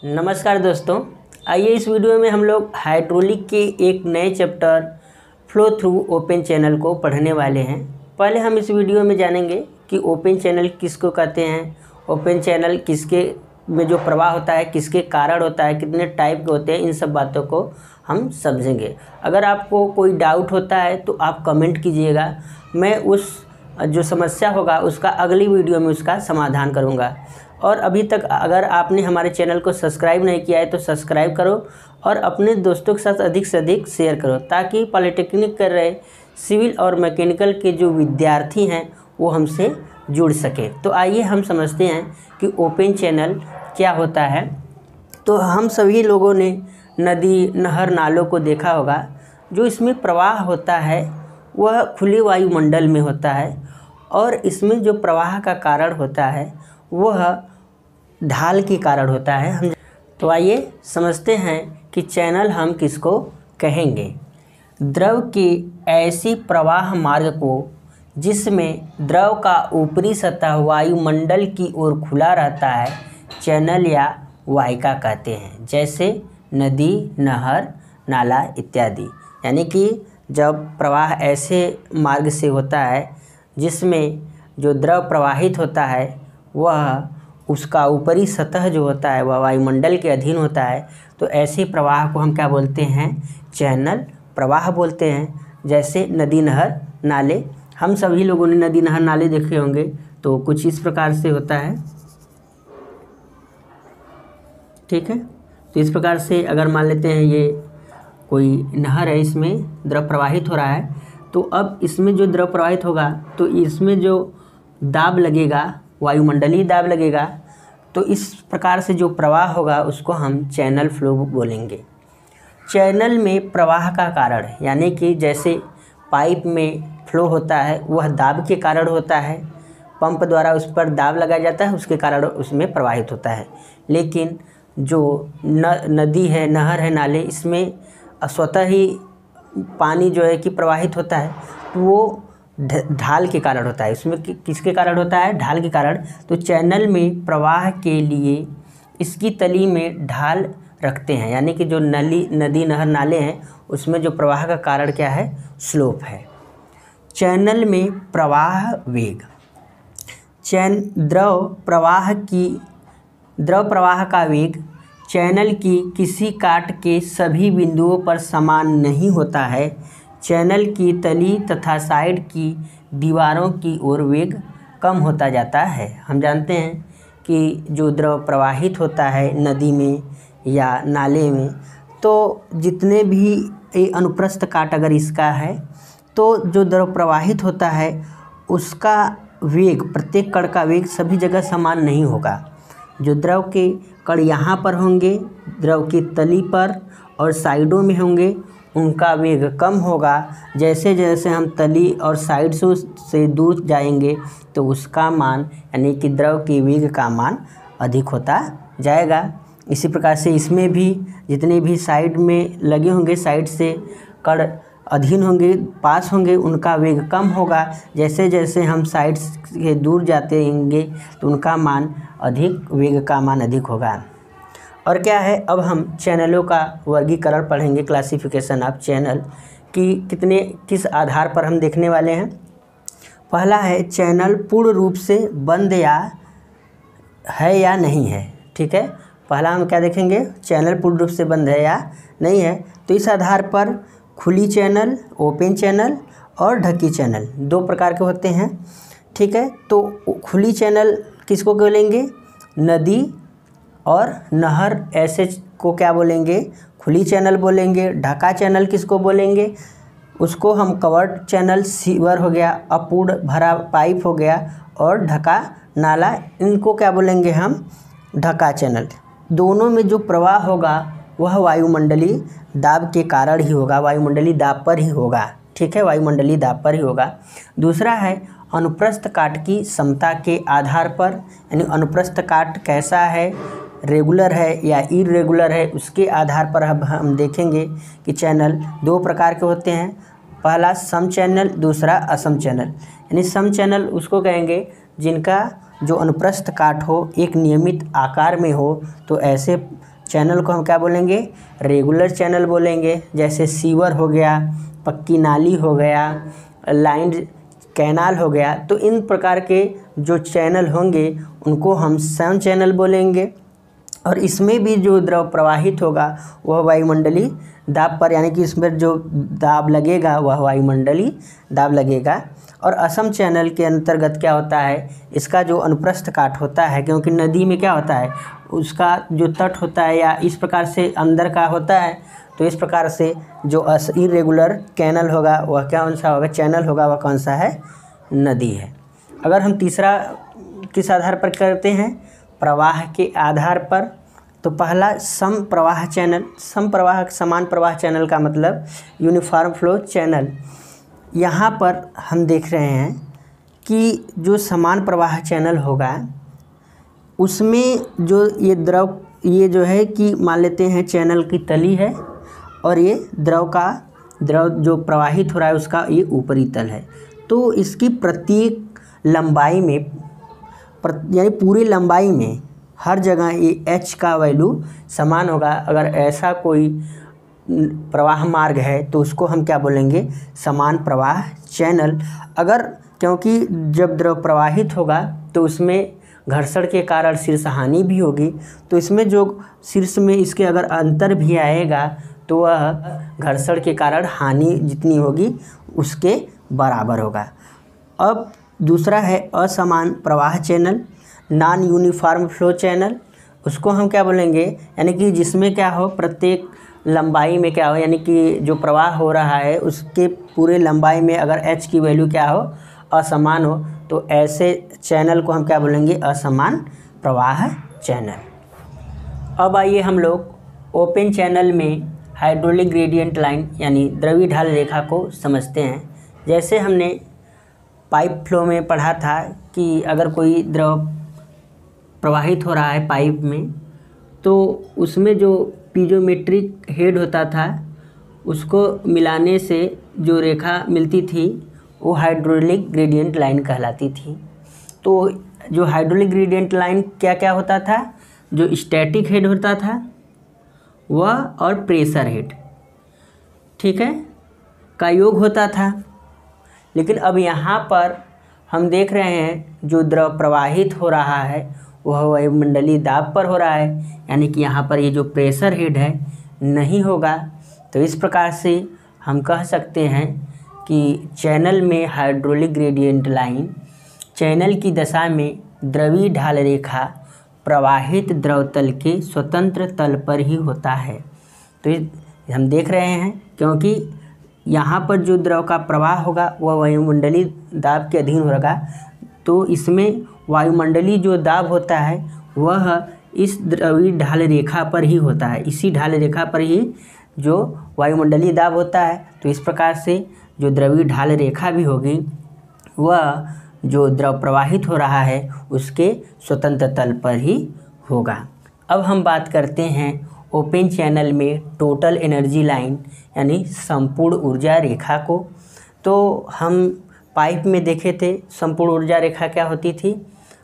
नमस्कार दोस्तों, आइए इस वीडियो में हम लोग हाइड्रोलिक के एक नए chapter flow through open channel को पढ़ने वाले हैं। पहले हम इस वीडियो में जानेंगे कि ओपन चैनल किसको कहते हैं, ओपन चैनल किसके में जो प्रवाह होता है किसके कारण होता है, कितने टाइप के होते हैं, इन सब बातों को हम समझेंगे। अगर आपको कोई डाउट होता है तो आप कमेंट कीजिएगा, मैं उस जो समस्या होगा उसका अगली वीडियो में उसका समाधान करूँगा। और अभी तक अगर आपने हमारे चैनल को सब्सक्राइब नहीं किया है तो सब्सक्राइब करो और अपने दोस्तों के साथ अधिक से अधिक शेयर करो, ताकि पॉलिटेक्निक कर रहे सिविल और मैकेनिकल के जो विद्यार्थी हैं वो हमसे जुड़ सके। तो आइए हम समझते हैं कि ओपन चैनल क्या होता है। तो हम सभी लोगों ने नदी, नहर, नालों को देखा होगा। जो इसमें प्रवाह होता है वह खुले वायुमंडल में होता है और इसमें जो प्रवाह का कारण होता है वह ढाल के कारण होता है। हम तो आइए समझते हैं कि चैनल हम किसको कहेंगे। द्रव के ऐसी प्रवाह मार्ग को जिसमें द्रव का ऊपरी सतह वायुमंडल की ओर खुला रहता है चैनल या वाहिका कहते हैं, जैसे नदी, नहर, नाला इत्यादि। यानी कि जब प्रवाह ऐसे मार्ग से होता है जिसमें जो द्रव प्रवाहित होता है वह उसका ऊपरी सतह जो होता है वह वायुमंडल के अधीन होता है, तो ऐसे प्रवाह को हम क्या बोलते हैं, चैनल प्रवाह बोलते हैं। जैसे नदी, नहर, नाले, हम सभी लोगों ने नदी, नहर, नाले देखे होंगे। तो कुछ इस प्रकार से होता है, ठीक है। तो इस प्रकार से अगर मान लेते हैं ये कोई नहर है, इसमें द्रव प्रवाहित हो रहा है, तो अब इसमें जो द्रव प्रवाहित होगा तो इसमें जो दाब लगेगा वायुमंडलीय दाब लगेगा, तो इस प्रकार से जो प्रवाह होगा उसको हम चैनल फ्लो बोलेंगे। चैनल में प्रवाह का कारण यानी कि जैसे पाइप में फ्लो होता है वह दाब के कारण होता है, पंप द्वारा उस पर दाब लगाया जाता है, उसके कारण उसमें प्रवाहित होता है। लेकिन जो नदी है, नहर है, नाले, इसमें स्वतः ही पानी जो है कि प्रवाहित होता है, तो वो ढाल के कारण होता है। इसमें किसके कारण होता है, ढाल के कारण। तो चैनल में प्रवाह के लिए इसकी तली में ढाल रखते हैं, यानी कि जो नदी, नहर, नाले हैं उसमें जो प्रवाह का कारण क्या है, स्लोप है। चैनल में प्रवाह वेग, द्रव प्रवाह का वेग चैनल की किसी काट के सभी बिंदुओं पर समान नहीं होता है। चैनल की तली तथा साइड की दीवारों की ओर वेग कम होता जाता है। हम जानते हैं कि जो द्रव प्रवाहित होता है नदी में या नाले में, तो जितने भी अनुप्रस्थ काट अगर इसका है तो जो द्रव प्रवाहित होता है उसका वेग, प्रत्येक कण का वेग सभी जगह समान नहीं होगा। जो द्रव के कण यहाँ पर होंगे, द्रव की तली पर और साइडों में होंगे, उनका वेग कम होगा। जैसे जैसे हम तली और साइड से दूर जाएंगे तो उसका मान यानी कि द्रव के वेग का मान अधिक होता जाएगा। इसी प्रकार से इसमें भी जितने भी साइड में लगे होंगे, साइड से कण अधीन होंगे, पास होंगे, उनका वेग कम होगा। जैसे जैसे हम साइड से दूर जाते होंगे तो उनका मान अधिक, वेग का मान अधिक होगा। और क्या है, अब हम चैनलों का वर्गीकरण पढ़ेंगे, क्लासिफिकेशन ऑफ चैनल की किस आधार पर हम देखने वाले हैं। पहला है चैनल पूर्ण रूप से बंद है या नहीं है, ठीक है। पहला हम क्या देखेंगे, चैनल पूर्ण रूप से बंद है या नहीं है। तो इस आधार पर खुली चैनल, ओपन चैनल और ढकी चैनल दो प्रकार के होते हैं, ठीक है। तो खुली चैनल किसको बोलेंगे, नदी और नहर ऐसे को क्या बोलेंगे, खुली चैनल बोलेंगे। ढका चैनल किसको बोलेंगे, उसको हम कवर्ड चैनल, सीवर हो गया, अपूर्ण भरा पाइप हो गया, और ढका नाला, इनको क्या बोलेंगे हम, ढका चैनल। दोनों में जो प्रवाह होगा वह वायुमंडलीय दाब के कारण ही होगा, वायुमंडलीय दाब पर ही होगा, ठीक है, वायुमंडलीय दाब पर ही होगा। दूसरा है अनुप्रस्थ काट की समता के आधार पर, यानी अनुप्रस्थ काट कैसा है, रेगुलर है या इरेगुलर है, उसके आधार पर अब हम देखेंगे कि चैनल दो प्रकार के होते हैं। पहला सम चैनल, दूसरा असम चैनल। यानी सम चैनल उसको कहेंगे जिनका जो अनुप्रस्थ काट हो एक नियमित आकार में हो, तो ऐसे चैनल को हम क्या बोलेंगे, रेगुलर चैनल बोलेंगे। जैसे सीवर हो गया, पक्की नाली हो गया, लाइन कैनाल हो गया, तो इन प्रकार के जो चैनल होंगे उनको हम सन चैनल बोलेंगे। और इसमें भी जो द्रव प्रवाहित होगा वह वायुमंडलीय दाब पर, यानी कि इसमें जो दाब लगेगा वह वायुमंडलीय दाब लगेगा। और असम चैनल के अंतर्गत क्या होता है, इसका जो अनुप्रस्थ काट होता है, क्योंकि नदी में क्या होता है उसका जो तट होता है या इस प्रकार से अंदर का होता है, तो इस प्रकार से जो इरेगुलर कैनल होगा वह कौन सा होगा, चैनल होगा वह कौन सा है, नदी है। अगर हम तीसरा किस आधार पर करते हैं, प्रवाह के आधार पर, तो पहला सम प्रवाह चैनल। सम प्रवाह समान प्रवाह चैनल का मतलब यूनिफॉर्म फ्लो चैनल। यहाँ पर हम देख रहे हैं कि जो समान प्रवाह चैनल होगा उसमें जो ये द्रव, ये जो है कि मान लेते हैं चैनल की तली है और ये द्रव जो प्रवाहित हो रहा है उसका ये ऊपरी तल है। तो इसकी प्रत्येक लंबाई में यानी पूरी लंबाई में हर जगह ये एच का वैल्यू समान होगा। अगर ऐसा कोई प्रवाह मार्ग है तो उसको हम क्या बोलेंगे, समान प्रवाह चैनल। अगर क्योंकि जब द्रव प्रवाहित होगा तो उसमें घर्षण के कारण शीर्ष हानि भी होगी, तो इसमें जो शीर्ष में इसके अगर अंतर भी आएगा तो वह घर्षण के कारण हानि जितनी होगी उसके बराबर होगा। अब दूसरा है असमान प्रवाह channel, non uniform flow channel. उसको हम क्या बोलेंगे, यानी कि जिसमें क्या हो प्रत्येक लंबाई में क्या हो, यानी कि जो प्रवाह हो रहा है उसके पूरे लंबाई में अगर एच की वैल्यू क्या हो, असमान हो, तो ऐसे चैनल को हम क्या बोलेंगे, असमान प्रवाह चैनल। अब आइए हम लोग ओपन चैनल में हाइड्रोलिक ग्रेडियंट लाइन यानी द्रवी ढाल रेखा को समझते हैं। जैसे हमने पाइप फ्लो में पढ़ा था कि अगर कोई द्रव प्रवाहित हो रहा है पाइप में, तो उसमें जो पीजोमेट्रिक हेड होता था उसको मिलाने से जो रेखा मिलती थी वो हाइड्रोलिक ग्रेडियंट लाइन कहलाती थी। तो जो हाइड्रोलिक ग्रेडियंट लाइन क्या क्या होता था, जो स्टैटिक हेड होता था वह और प्रेशर हेड, ठीक है, का योग होता था। लेकिन अब यहाँ पर हम देख रहे हैं जो द्रव प्रवाहित हो रहा है वह वायुमंडलीय दाब पर हो रहा है, यानी कि यहाँ पर ये जो प्रेशर हेड है नहीं होगा। तो इस प्रकार से हम कह सकते हैं कि चैनल में हाइड्रोलिक ग्रेडियंट लाइन, चैनल की दशा में द्रवी ढाल रेखा प्रवाहित द्रव तल के स्वतंत्र तल पर ही होता है। तो हम देख रहे हैं क्योंकि यहाँ पर जो द्रव का प्रवाह होगा वह वायुमंडलीय दाब के अधीन होगा, तो इसमें वायुमंडलीय जो दाब होता है वह इस द्रवी ढाल रेखा पर ही होता है, इसी ढाल रेखा पर ही जो वायुमंडलीय दाब होता है। तो इस प्रकार से जो द्रवी ढाल रेखा भी होगी वह जो द्रव प्रवाहित हो रहा है उसके स्वतंत्र तल पर ही होगा। अब हम बात करते हैं ओपन चैनल में टोटल एनर्जी लाइन यानी संपूर्ण ऊर्जा रेखा को। तो हम पाइप में देखे थे संपूर्ण ऊर्जा रेखा क्या होती थी,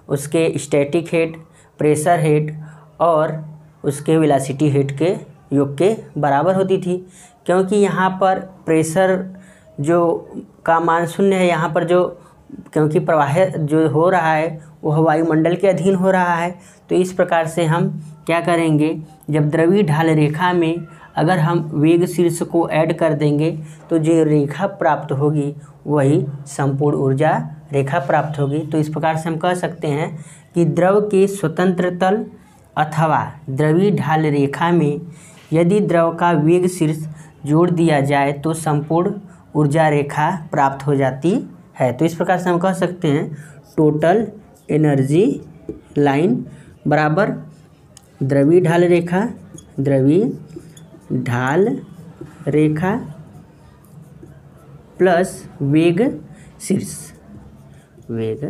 उसके स्टैटिक हेड, प्रेशर हेड और उसके वेलोसिटी हेड के योग के बराबर होती थी। क्योंकि यहाँ पर प्रेशर जो का मान शून्य है, यहाँ पर जो क्योंकि प्रवाह जो हो रहा है वह वायुमंडल के अधीन हो रहा है, तो इस प्रकार से हम क्या करेंगे, जब द्रवी ढाल रेखा में अगर हम वेग शीर्ष को ऐड कर देंगे तो जो रेखा प्राप्त होगी वही संपूर्ण ऊर्जा रेखा प्राप्त होगी। तो इस प्रकार से हम कह सकते हैं कि द्रव के स्वतंत्र तल अथवा द्रवी ढाल रेखा में यदि द्रव का वेग शीर्ष जोड़ दिया जाए तो संपूर्ण ऊर्जा रेखा प्राप्त हो जाती है। तो इस प्रकार से हम कह सकते हैं टोटल एनर्जी लाइन बराबर द्रवी ढाल रेखा, द्रवी ढाल रेखा प्लस वेग शीर्ष, वेग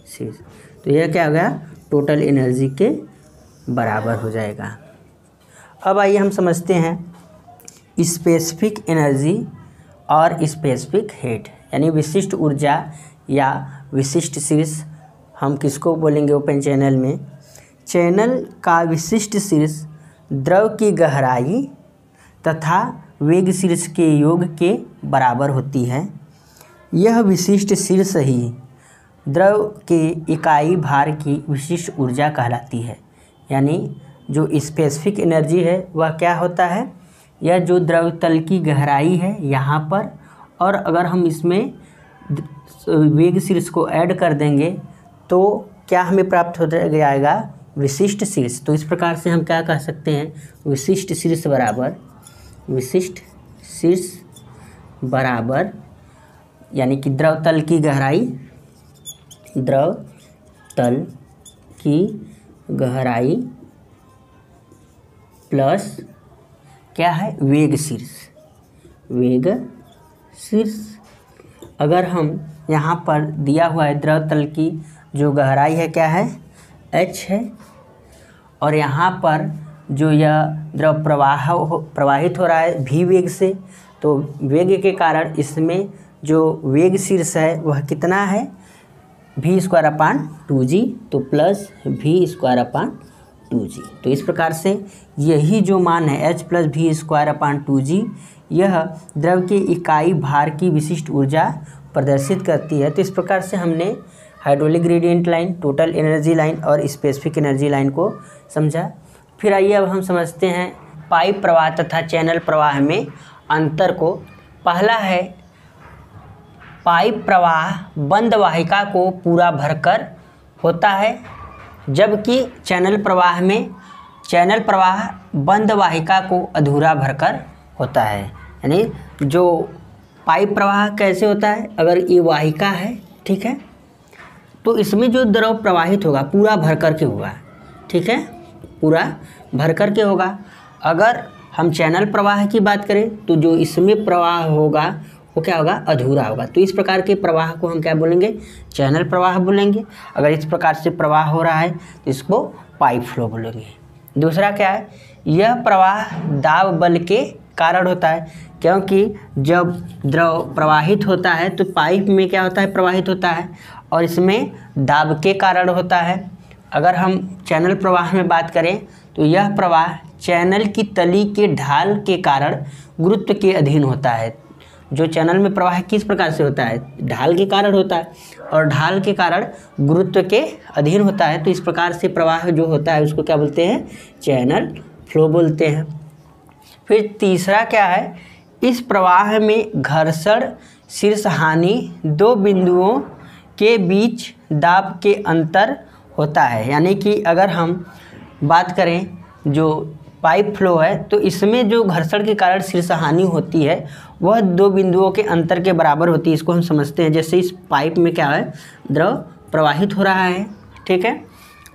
शीर्ष। तो यह क्या होगा, टोटल एनर्जी के बराबर हो जाएगा। अब आइए हम समझते हैं स्पेसिफिक एनर्जी और स्पेसिफिक हेड यानी विशिष्ट ऊर्जा या विशिष्ट शीर्ष हम किसको बोलेंगे ओपन चैनल में। चैनल का विशिष्ट शीर्ष द्रव की गहराई तथा वेग शीर्ष के योग के बराबर होती है। यह विशिष्ट शीर्ष ही द्रव के इकाई भार की विशिष्ट ऊर्जा कहलाती है। यानी जो स्पेसिफिक एनर्जी है वह क्या होता है, यह जो द्रव तल की गहराई है यहाँ पर, और अगर हम इसमें वेग शीर्ष को ऐड कर देंगे तो क्या हमें प्राप्त हो जाएगा, विशिष्ट शीर्ष। तो इस प्रकार से हम क्या कह सकते हैं, विशिष्ट शीर्ष बराबर यानी कि द्रव तल की गहराई प्लस क्या है, वेग शीर्ष। अगर हम यहाँ पर दिया हुआ है द्रव तल की जो गहराई है क्या है, h है, और यहाँ पर जो यह द्रव प्रवाहित हो रहा है v वेग से, तो वेग के कारण इसमें जो वेग शीर्ष है वह कितना है, v²/2g, तो प्लस v²/2g। तो इस प्रकार से यही जो मान है h + v²/2g, यह द्रव के इकाई भार की विशिष्ट ऊर्जा प्रदर्शित करती है। तो इस प्रकार से हमने hydraulic gradient line, total energy line और स्पेसिफिक एनर्जी लाइन को समझा। फिर आइए अब हम समझते हैं पाइप प्रवाह तथा चैनल प्रवाह में अंतर को। पहला है, पाइप प्रवाह बंद वाहिका को पूरा भरकर होता है, जबकि चैनल प्रवाह बंद वाहिका को अधूरा भरकर होता है। यानी जो पाइप प्रवाह कैसे होता है, अगर ये वाहिका है, ठीक है, तो इसमें जो द्रव प्रवाहित होगा पूरा भर करके होगा, ठीक है, पूरा भर करके होगा। अगर हम चैनल प्रवाह की बात करें तो जो इसमें प्रवाह होगा वो क्या होगा, अधूरा होगा। तो इस प्रकार के प्रवाह को हम क्या बोलेंगे, चैनल प्रवाह बोलेंगे। अगर इस प्रकार से प्रवाह हो रहा है तो इसको पाइप फ्लो बोलेंगे। दूसरा क्या है, यह प्रवाह दाब बल के कारण होता है, क्योंकि जब द्रव प्रवाहित होता है तो पाइप में क्या होता है, प्रवाहित होता है, और इसमें दाब के कारण होता है। अगर हम चैनल प्रवाह में बात करें तो यह प्रवाह चैनल की तली के ढाल के कारण गुरुत्व के अधीन होता है। जो चैनल में प्रवाह किस प्रकार से होता है, ढाल के कारण होता है, और ढाल के कारण गुरुत्व के अधीन होता है। तो इस प्रकार से प्रवाह जो होता है उसको क्या बोलते हैं, चैनल फ्लो बोलते हैं। फिर तीसरा क्या है, इस प्रवाह में घर्षण शीर्ष हानि दो बिंदुओं के बीच दाब के अंतर होता है। यानी कि अगर हम बात करें जो पाइप फ्लो है तो इसमें जो घर्षण के कारण शीर्ष हानि होती है वह दो बिंदुओं के अंतर के बराबर होती है। इसको हम समझते हैं, जैसे इस पाइप में क्या है, द्रव प्रवाहित हो रहा है, ठीक है।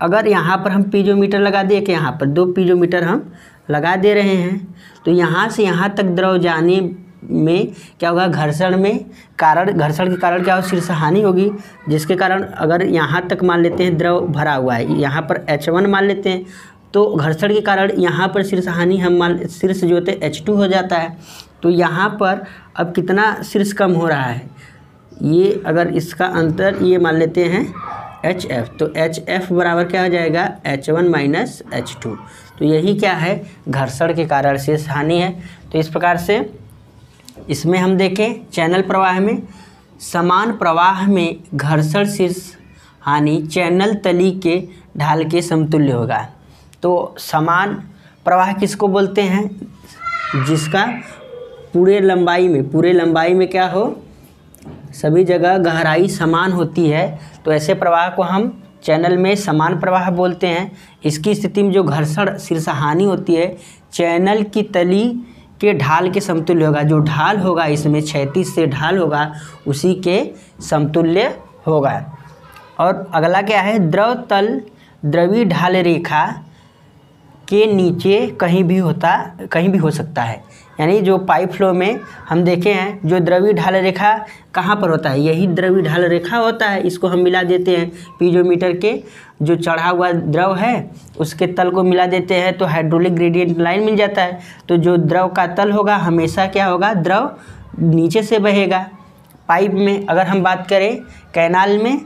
अगर यहाँ पर हम पीजोमीटर लगा दें कि यहाँ पर 2 पीजोमीटर हम लगा दे रहे हैं, तो यहाँ से यहाँ तक द्रव जाने में क्या होगा, घर्षण के कारण क्या हो, शीर्ष हानि होगी, जिसके कारण अगर यहाँ तक मान लेते हैं द्रव भरा हुआ है, यहाँ पर H1 मान लेते हैं, तो घर्षण के कारण यहाँ पर शीर्ष हानि शीर्ष जो होते हैं H2 हो जाता है। तो यहाँ पर अब कितना शीर्ष कम हो रहा है, ये अगर इसका अंतर ये मान लेते हैं HF, तो HF बराबर क्या हो जाएगा, H1 - H2। तो यही क्या है, घर्षण के कारण शीर्ष हानि है। तो इस प्रकार से इसमें हम देखें चैनल प्रवाह में समान प्रवाह में घर्षण शीर्ष हानि चैनल तली के ढाल के समतुल्य होगा। तो समान प्रवाह किसको बोलते हैं, जिसका पूरे लंबाई में क्या हो, सभी जगह गहराई समान होती है, तो ऐसे प्रवाह को हम चैनल में समान प्रवाह बोलते हैं। इसकी स्थिति में जो घर्षण शीर्ष हानि होती है चैनल की तली के ढाल के समतुल्य होगा। जो ढाल होगा इसमें क्षैतिज से ढाल होगा उसी के समतुल्य होगा। और अगला क्या है, द्रव तल द्रवी ढाल रेखा के नीचे कहीं भी हो सकता है। यानी जो पाइप फ्लो में हम देखे हैं जो द्रवी ढाल रेखा कहाँ पर होता है, यही द्रवी ढाल रेखा होता है। इसको हम मिला देते हैं पीजोमीटर के जो चढ़ा हुआ द्रव है उसके तल को मिला देते हैं तो हाइड्रोलिक ग्रेडियंट लाइन मिल जाता है। तो जो द्रव का तल होगा हमेशा क्या होगा, द्रव नीचे से बहेगा। पाइप में अगर हम बात करें कैनाल में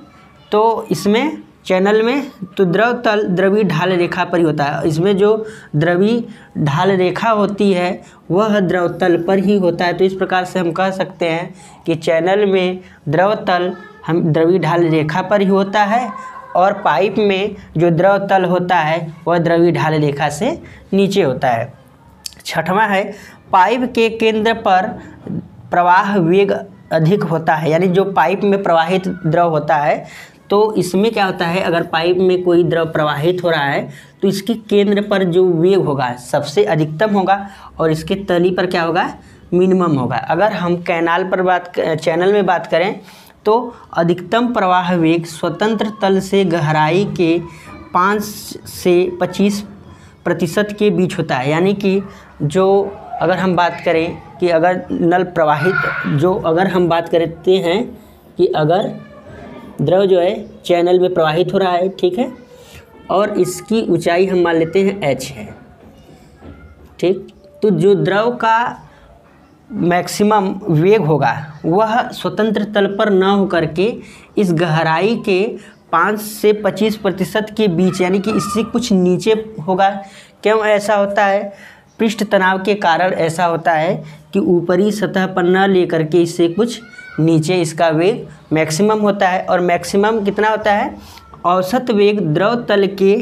तो इसमें चैनल में तो द्रव तल द्रवी ढाल रेखा पर ही होता है। इसमें जो द्रवी ढाल रेखा होती है वह द्रव तल पर ही होता है। तो इस प्रकार से हम कह सकते हैं कि चैनल में द्रव तल हम द्रवी ढाल रेखा पर ही होता है और पाइप में जो द्रव तल होता है वह द्रवी ढाल रेखा से नीचे होता है। छठवां है, पाइप के केंद्र पर प्रवाह वेग अधिक होता है। यानी जो पाइप में प्रवाहित द्रव होता है तो इसमें क्या होता है, अगर पाइप में कोई द्रव प्रवाहित हो रहा है तो इसके केंद्र पर जो वेग होगा सबसे अधिकतम होगा और इसके तली पर क्या होगा, मिनिमम होगा। अगर हम कैनाल पर चैनल में बात करें तो अधिकतम प्रवाह वेग स्वतंत्र तल से गहराई के 5 से 25% के बीच होता है। यानी कि जो अगर हम बात करें कि अगर नल प्रवाहित अगर हम बात करते हैं कि अगर द्रव जो है चैनल में प्रवाहित हो रहा है, ठीक है, और इसकी ऊंचाई हम मान लेते हैं h है, ठीक, तो जो द्रव का मैक्सिमम वेग होगा वह स्वतंत्र तल पर न होकर के इस गहराई के 5 से 25% के बीच यानी कि इससे कुछ नीचे होगा। क्यों ऐसा होता है, पृष्ठ तनाव के कारण ऐसा होता है कि ऊपरी सतह पर न लेकर के इससे कुछ नीचे इसका वेग मैक्सिमम होता है। और मैक्सिमम कितना होता है, औसत वेग द्रव तल के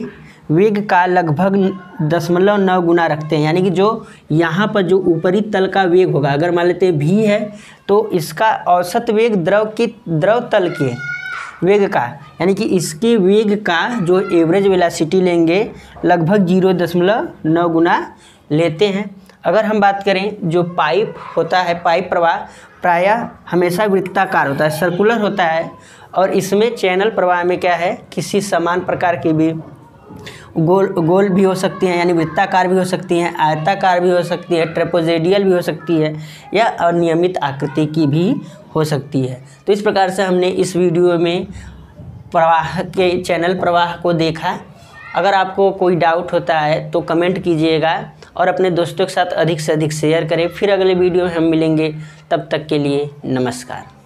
वेग का लगभग 0.9 गुना रखते हैं। यानी कि जो यहाँ पर जो ऊपरी तल का वेग होगा, अगर मान लेते हैं v है तो इसका औसत वेग द्रव तल के वेग का यानी कि इसके वेग का जो एवरेज वेलोसिटी लेंगे लगभग 0.9 गुना लेते हैं। अगर हम बात करें जो पाइप होता है, पाइप प्रवाह प्रायः हमेशा वृत्ताकार होता है, सर्कुलर होता है और इसमें चैनल प्रवाह में क्या है, किसी समान प्रकार की भी गोल भी हो सकती हैं, यानी वृत्ताकार भी हो सकती हैं, आयताकार भी हो सकती है, ट्रेपेजोइडल भी हो सकती है या अनियमित आकृति की भी हो सकती है। तो इस प्रकार से हमने इस वीडियो में प्रवाह के चैनल प्रवाह को देखा। अगर आपको कोई डाउट होता है तो कमेंट कीजिएगा और अपने दोस्तों के साथ अधिक से अधिक शेयर करें। फिर अगले वीडियो में हम मिलेंगे, तब तक के लिए नमस्कार।